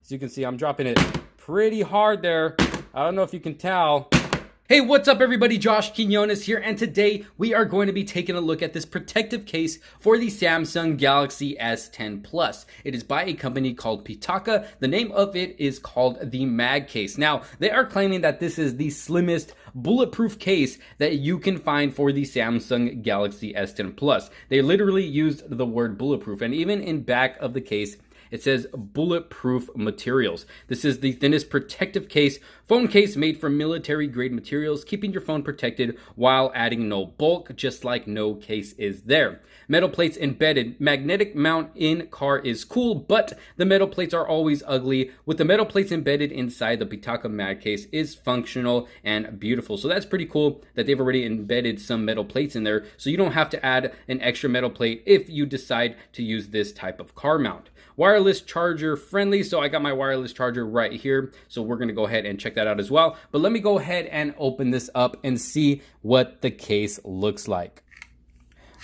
As you can see, I'm dropping it pretty hard there. I don't know if you can tell. Hey, what's up everybody? Josh Quinones here, and today we are going to be taking a look at this protective case for the Samsung Galaxy S10 Plus. It is by a company called Pitaka. The name of it is called the Mag Case. Now, they are claiming that this is the slimmest bulletproof case that you can find for the Samsung Galaxy S10 Plus. They literally used the word bulletproof, and even in back of the case, it says bulletproof materials. This is the thinnest protective phone case made from military grade materials, keeping your phone protected while adding no bulk, just like no case is there. Metal plates embedded. Magnetic mount in car is cool, but the metal plates are always ugly. With the metal plates embedded inside the Pitaka Mag Case is functional and beautiful. So that's pretty cool that they've already embedded some metal plates in there, so you don't have to add an extra metal plate if you decide to use this type of car mount. Wireless charger friendly, so I got my wireless charger right here, so we're gonna go ahead and check that out as well. But let me go ahead and open this up and see what the case looks like.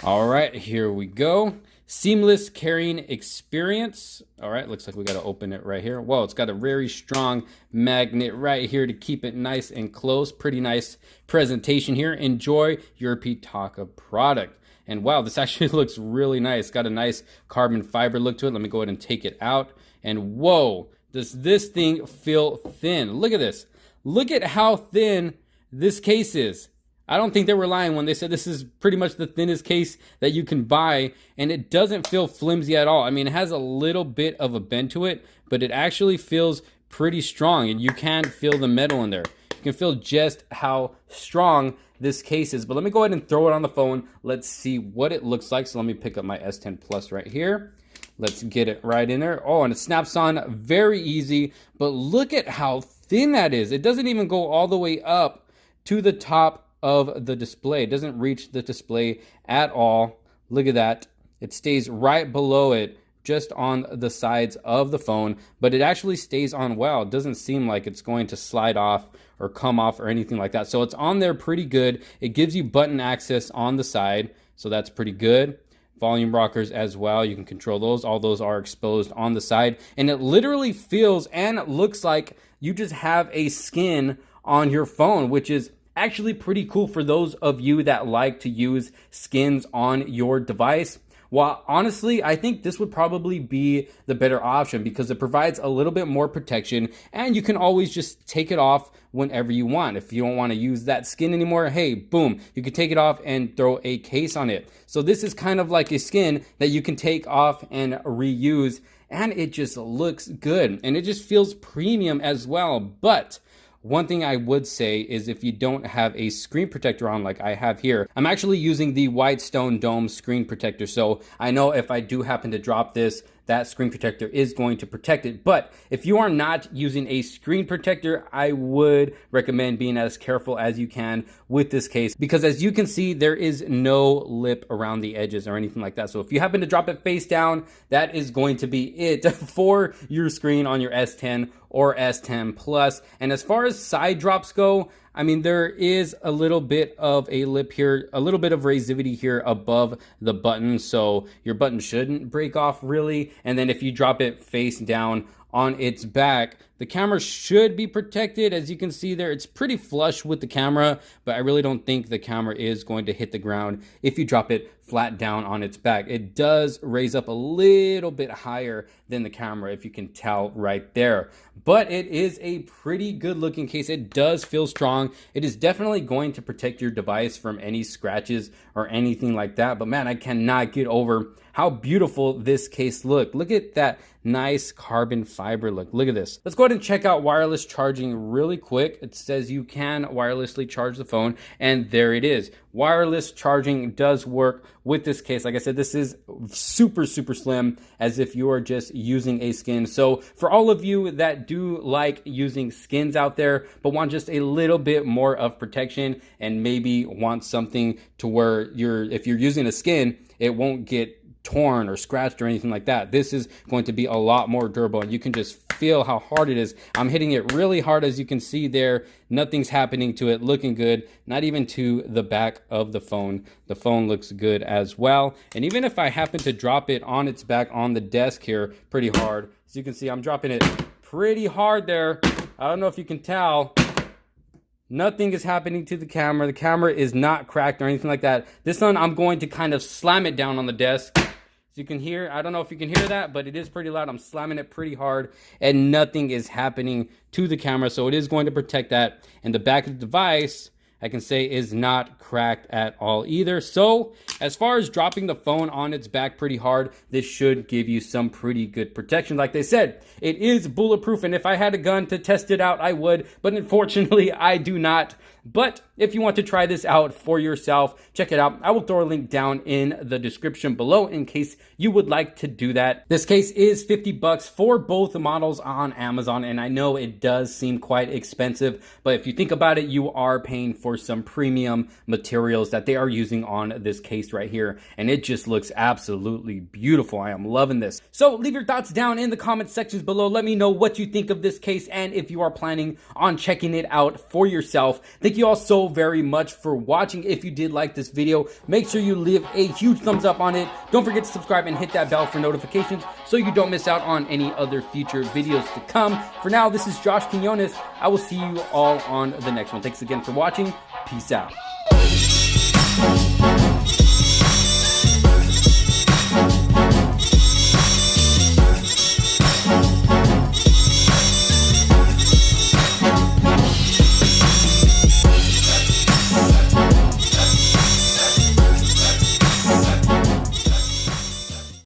All right, here we go. Seamless carrying experience. All right, looks like we got to open it right here. Whoa, it's got a very strong magnet right here to keep it nice and close. Pretty nice presentation here. Enjoy your Pitaka product. And wow, this actually looks really nice. Got a nice carbon fiber look to it. Let me go ahead and take it out. And whoa, does this thing feel thin? Look at this. Look at how thin this case is. I don't think they were lying when they said this is pretty much the thinnest case that you can buy, and it doesn't feel flimsy at all. I mean, it has a little bit of a bend to it, but it actually feels pretty strong, and you can feel the metal in there. You can feel just how strong this case is. But let me go ahead and throw it on the phone. Let's see what it looks like. So let me pick up my S10 Plus right here. Let's get it right in there. Oh, and it snaps on very easy, but look at how thin that is. It doesn't even go all the way up to the top of the display. It doesn't reach the display at all. Look at that. It stays right below it, just on the sides of the phone, but it actually stays on well. It doesn't seem like it's going to slide off or come off or anything like that. So it's on there pretty good. It gives you button access on the side, so that's pretty good. Volume rockers as well, you can control those. All those are exposed on the side, and it literally feels and looks like you just have a skin on your phone, which is actually pretty cool for those of you that like to use skins on your device. Well, honestly, I think this would probably be the better option because it provides a little bit more protection, and you can always just take it off whenever you want. If you don't want to use that skin anymore, hey, boom, you can take it off and throw a case on it. So this is kind of like a skin that you can take off and reuse, and it just looks good, and it just feels premium as well. But one thing I would say is if you don't have a screen protector on like I have here, I'm actually using the Whitestone Dome screen protector. So I know if I do happen to drop this, that screen protector is going to protect it. But if you are not using a screen protector, I would recommend being as careful as you can with this case, because as you can see, there is no lip around the edges or anything like that. So if you happen to drop it face down, that is going to be it for your screen on your S10 or S10 Plus. And as far as side drops go, I mean, there is a little bit of a lip here, a little bit of razivity here above the button, so your button shouldn't break off really. And then if you drop it face down on its back, the camera should be protected. As you can see there, it's pretty flush with the camera, but I really don't think the camera is going to hit the ground if you drop it flat down on its back. It does raise up a little bit higher than the camera, if you can tell right there. But it is a pretty good looking case. It does feel strong. It is definitely going to protect your device from any scratches or anything like that. But man, I cannot get over how beautiful this case looked. Look at that nice carbon fiber look. Look at this. Let's go ahead and check out wireless charging really quick. It says you can wirelessly charge the phone, and there it is. Wireless charging does work with this case. Like I said, this is super slim, as if you are just using a skin. So for all of you that do like using skins out there, but want just a little bit more of protection and maybe want something to where if you're using a skin, it won't get torn or scratched or anything like that. This is going to be a lot more durable, and you can just feel how hard it is. I'm hitting it really hard, as you can see there. Nothing's happening to it, looking good, not even to the back of the phone. The phone looks good as well. And even if I happen to drop it on its back on the desk here pretty hard, as you can see, I'm dropping it pretty hard there. I don't know if you can tell. Nothing is happening to the camera. The camera is not cracked or anything like that. This one, I'm going to kind of slam it down on the desk. As you can hear, I don't know if you can hear that, but it is pretty loud. I'm slamming it pretty hard and nothing is happening to the camera. So it is going to protect that. And the back of the device, I can say, is not cracked at all either. So as far as dropping the phone on its back pretty hard, this should give you some pretty good protection. Like they said, it is bulletproof, and if I had a gun to test it out, I would, but unfortunately I do not. But if you want to try this out for yourself, check it out. I will throw a link down in the description below in case you would like to do that. This case is $50 for both models on Amazon, and I know it does seem quite expensive, but if you think about it, you are paying for some premium materials that they are using on this case right here, and it just looks absolutely beautiful. I am loving this. So leave your thoughts down in the comment sections below. Let me know what you think of this case and if you are planning on checking it out for yourself. Thank you all so very much for watching. If you did like this video, make sure you leave a huge thumbs up on it. Don't forget to subscribe and hit that bell for notifications so you don't miss out on any other future videos to come. For now, this is Josh Quinones. I will see you all on the next one. Thanks again for watching. Peace out.